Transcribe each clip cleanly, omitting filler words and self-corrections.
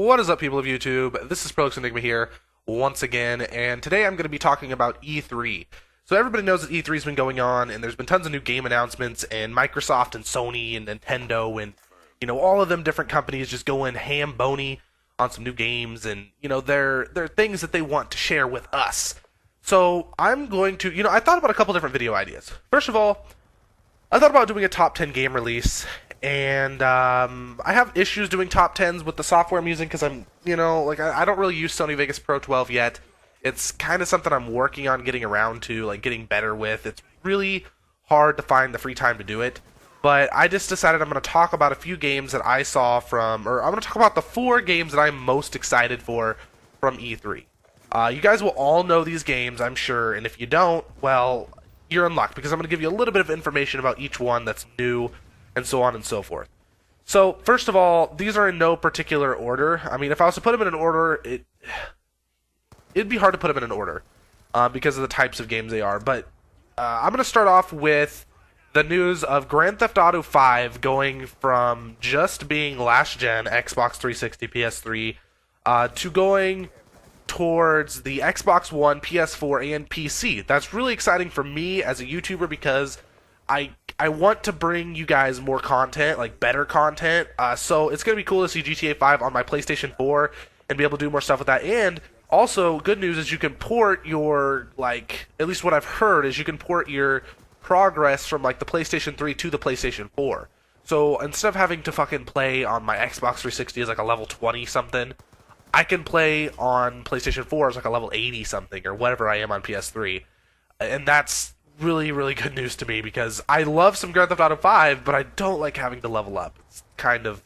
What is up, people of YouTube? This is Prolix Enigma here once again, and today I'm going to be talking about E3. So everybody knows that E3 has been going on, and there's been tons of new game announcements, and Microsoft and Sony and Nintendo and, all of them different companies just going ham-bony on some new games, and, they're things that they want to share with us. So I'm going to, I thought about a couple different video ideas. First of all, I thought about doing a top 10 game release, and I have issues doing top 10s with the software I'm using because I'm, I don't really use Sony Vegas Pro 12 yet. It's kind of something I'm working on getting around to, getting better with. It's really hard to find the free time to do it, but I just decided I'm going to talk about a few games that I saw or I'm going to talk about the 4 games that I'm most excited for from E3. You guys will all know these games, I'm sure, and if you don't, well, you're in luck, because I'm going to give you a little bit of information about each one that's new, and so on and so forth. So, first of all, these are in no particular order. I mean, if I was to put them in an order, it'd be hard to put them in an order, because of the types of games they are, but I'm going to start off with the news of Grand Theft Auto 5 going from just being last-gen Xbox 360, PS3, to going towards the Xbox One, PS4, and PC. That's really exciting for me as a YouTuber because I want to bring you guys more content, better content. So it's going to be cool to see GTA 5 on my PlayStation 4 and be able to do more stuff with that. And also, good news is you can port your, at least what I've heard is you can port your progress from, the PlayStation 3 to the PlayStation 4. So instead of having to fucking play on my Xbox 360 as, a level 20-something, I can play on PlayStation 4 as, a level 80-something, or whatever I am on PS3. And that's really, really good news to me, because I love some Grand Theft Auto 5, but I don't like having to level up. It's kind of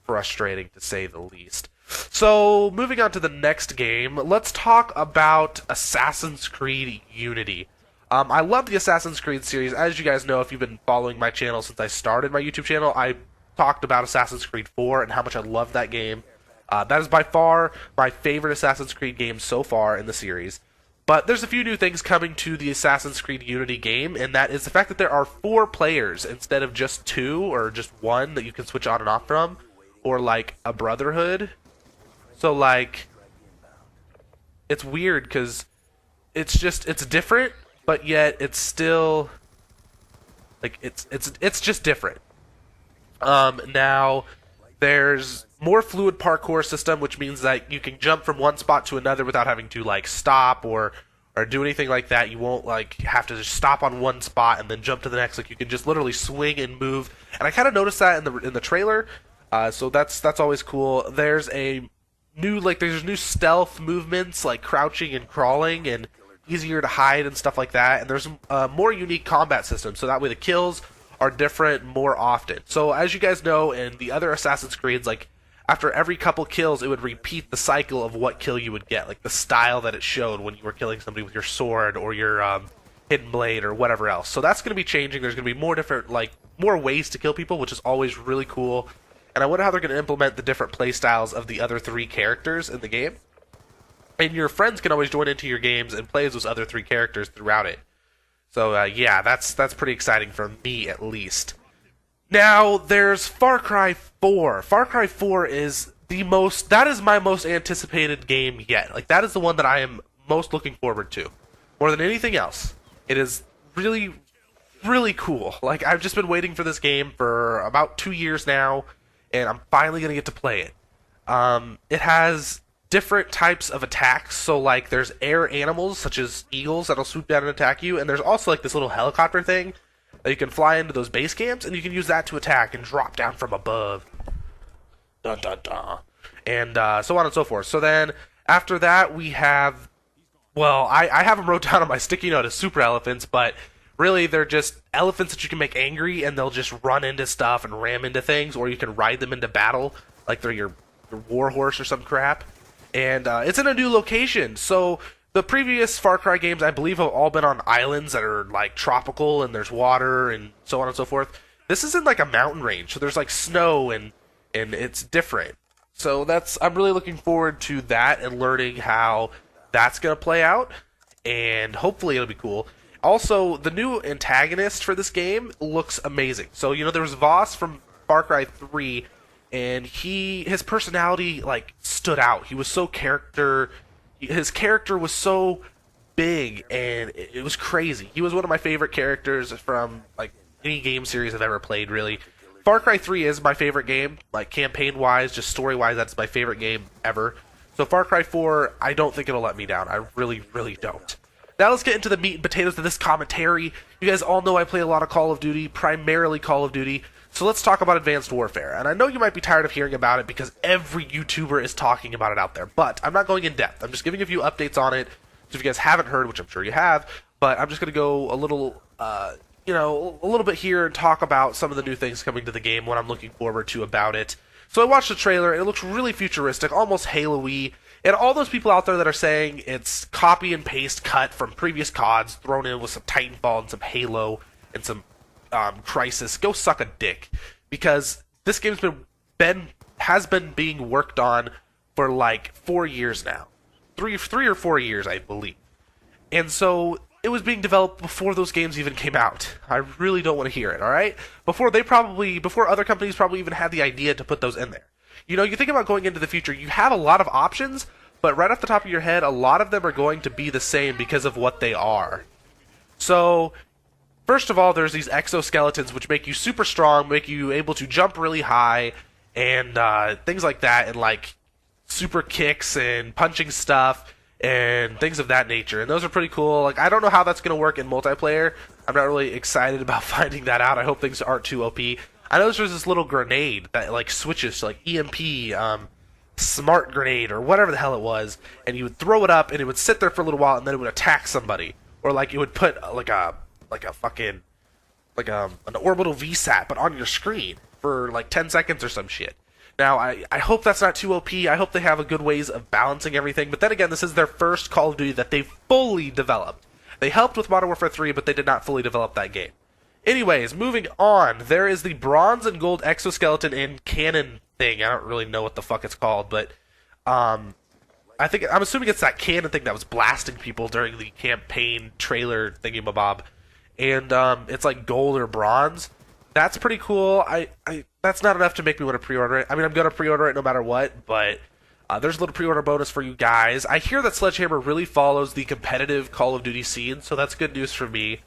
frustrating, to say the least. So, moving on to the next game, let's talk about Assassin's Creed Unity. I love the Assassin's Creed series. As you guys know, if you've been following my channel since I started my YouTube channel, I talked about Assassin's Creed 4 and how much I love that game. That is by far my favorite Assassin's Creed game so far in the series. But there's a few new things coming to the Assassin's Creed Unity game, and that is the fact that there are 4 players instead of just 2 or just 1 that you can switch on and off from, or a Brotherhood. So it's weird because it's different, but yet it's still it's just different. Now there's more fluid parkour system, which means that you can jump from one spot to another without having to stop or do anything like that. You won't have to just stop on one spot and then jump to the next. You can just literally swing and move. And I kind of noticed that in the trailer. So that's always cool. There's a new there's new stealth movements like crouching and crawling and easier to hide and stuff like that. And there's a more unique combat system, so that way the kills are different more often. So as you guys know, in the other Assassin's Creeds, after every couple kills, it would repeat the cycle of what kill you would get, the style that it showed when you were killing somebody with your sword or your hidden blade or whatever else. So that's going to be changing. There's going to be more different, more ways to kill people, which is always really cool. And I wonder how they're going to implement the different play styles of the other 3 characters in the game. And your friends can always join into your games and play as those other 3 characters throughout it. So, yeah, that's pretty exciting for me, at least. Now, there's Far Cry 4. Far Cry 4 is that is my most anticipated game yet. That is the one that I am most looking forward to. More than anything else. It is really, really cool. I've just been waiting for this game for about 2 years now, and I'm finally going to get to play it. It has different types of attacks, so there's air animals such as eagles that'll swoop down and attack you, and there's also this little helicopter thing that you can fly into those base camps, and you can use that to attack and drop down from above. Dun dun dun. And so on and so forth. So then after that we have, I have them wrote down on my sticky note as super elephants, but really they're just elephants that you can make angry, and they'll just run into stuff and ram into things, or you can ride them into battle they're your war horse or some crap. And it's in a new location. So the previous Far Cry games, I believe, have all been on islands that are tropical, and there's water and so on and so forth. This is in a mountain range, so there's snow and it's different. So I'm really looking forward to that and learning how that's gonna play out, and hopefully it'll be cool. Also, the new antagonist for this game looks amazing. So there was Voss from Far Cry 3, and his personality stood out. He was so his character was so big, and it was crazy. He was one of my favorite characters from like any game series I've ever played, really. Far Cry 3 is my favorite game, like campaign-wise, just story-wise, that's my favorite game ever. So Far Cry 4, I don't think it'll let me down. I really, really don't. Now let's get into the meat and potatoes of this commentary. You guys all know I play a lot of Call of Duty, primarily Call of Duty. So let's talk about Advanced Warfare. And I know you might be tired of hearing about it because every YouTuber is talking about it out there. But I'm not going in depth. I'm just giving a few updates on it. So if you guys haven't heard, which I'm sure you have, but I'm just going to go a little, a little bit here and talk about some of the new things coming to the game, what I'm looking forward to about it. So I watched the trailer, and it looks really futuristic, almost Halo-y, and all those people out there that are saying it's copy and paste cut from previous CODs thrown in with some Titanfall and some Halo and some Crisis, go suck a dick, because this game's has been being worked on for like 4 years now, three or 4 years, I believe, and so it was being developed before those games even came out. I really don't want to hear it, alright? Before other companies probably even had the idea to put those in there. You know, you think about going into the future, you have a lot of options, but right off the top of your head, a lot of them are going to be the same because of what they are. So, first of all, there's these exoskeletons which make you super strong, make you able to jump really high, and things like that, and like super kicks and punching stuff, and things of that nature, and those are pretty cool. Like, I don't know how that's going to work in multiplayer. I'm not really excited about finding that out. I hope things aren't too OP. I know there's this little grenade that like switches to like EMP, smart grenade, or whatever the hell it was, and you would throw it up, and it would sit there for a little while, and then it would attack somebody, or like it would put an orbital VSAT, but on your screen for like 10 seconds or some shit. Now, I hope that's not too OP. I hope they have a good ways of balancing everything. But then again, this is their first Call of Duty that they fully developed. They helped with Modern Warfare 3, but they did not fully develop that game. Anyways, moving on. There is the bronze and gold exoskeleton and cannon thing. I don't really know what the fuck it's called, but I'm assuming it's that cannon thing that was blasting people during the campaign trailer thingy-mabob. And it's like gold or bronze. That's pretty cool. That's not enough to make me want to pre-order it. I mean, I'm going to pre-order it no matter what, but there's a little pre-order bonus for you guys. I hear that Sledgehammer really follows the competitive Call of Duty scene, so that's good news for me.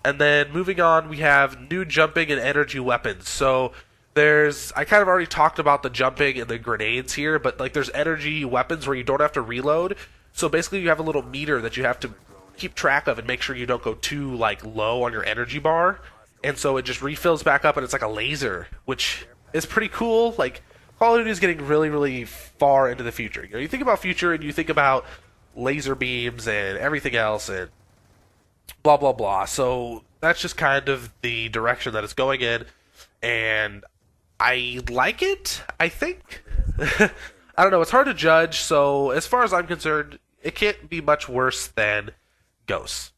And then moving on, we have new jumping and energy weapons. So I kind of already talked about the jumping and the grenades here, but like there's energy weapons where you don't have to reload. So basically you have a little meter that you have to keep track of and make sure you don't go too like low on your energy bar. And so it just refills back up, and it's like a laser, which is pretty cool. Like, Call of Duty is getting really, really far into the future. You know, you think about future, and you think about laser beams and everything else, and blah, blah, blah. So that's just kind of the direction that it's going in, and I like it, I think. I don't know, it's hard to judge, so as far as I'm concerned, it can't be much worse than Ghosts.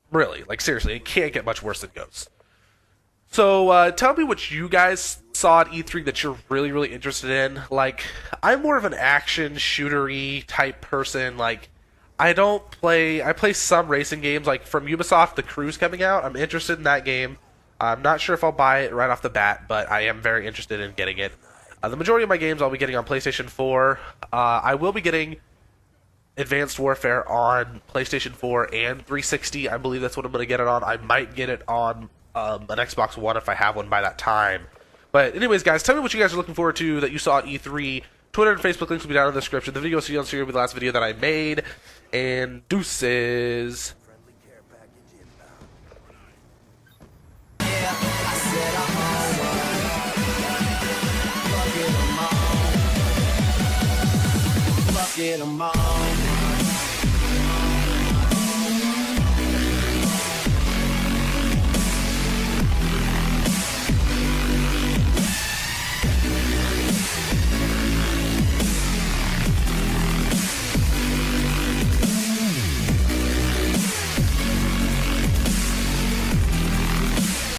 Really, like seriously, it can't get much worse than Ghosts. So tell me what you guys saw at E3 that you're really, really interested in. Like, I'm more of an action shootery type person. Like, I play some racing games. Like from Ubisoft, The Crew's coming out. I'm interested in that game. I'm not sure if I'll buy it right off the bat, but I am very interested in getting it. The majority of my games I'll be getting on PlayStation 4. I will be getting Advanced Warfare on PlayStation 4 and 360. I believe that's what I'm going to get it on. I might get it on an Xbox One if I have one by that time. But anyways, guys, tell me what you guys are looking forward to that you saw at E3. Twitter and Facebook links will be down in the description. The video you'll see will be the last video that I made. And deuces. Get 'em all.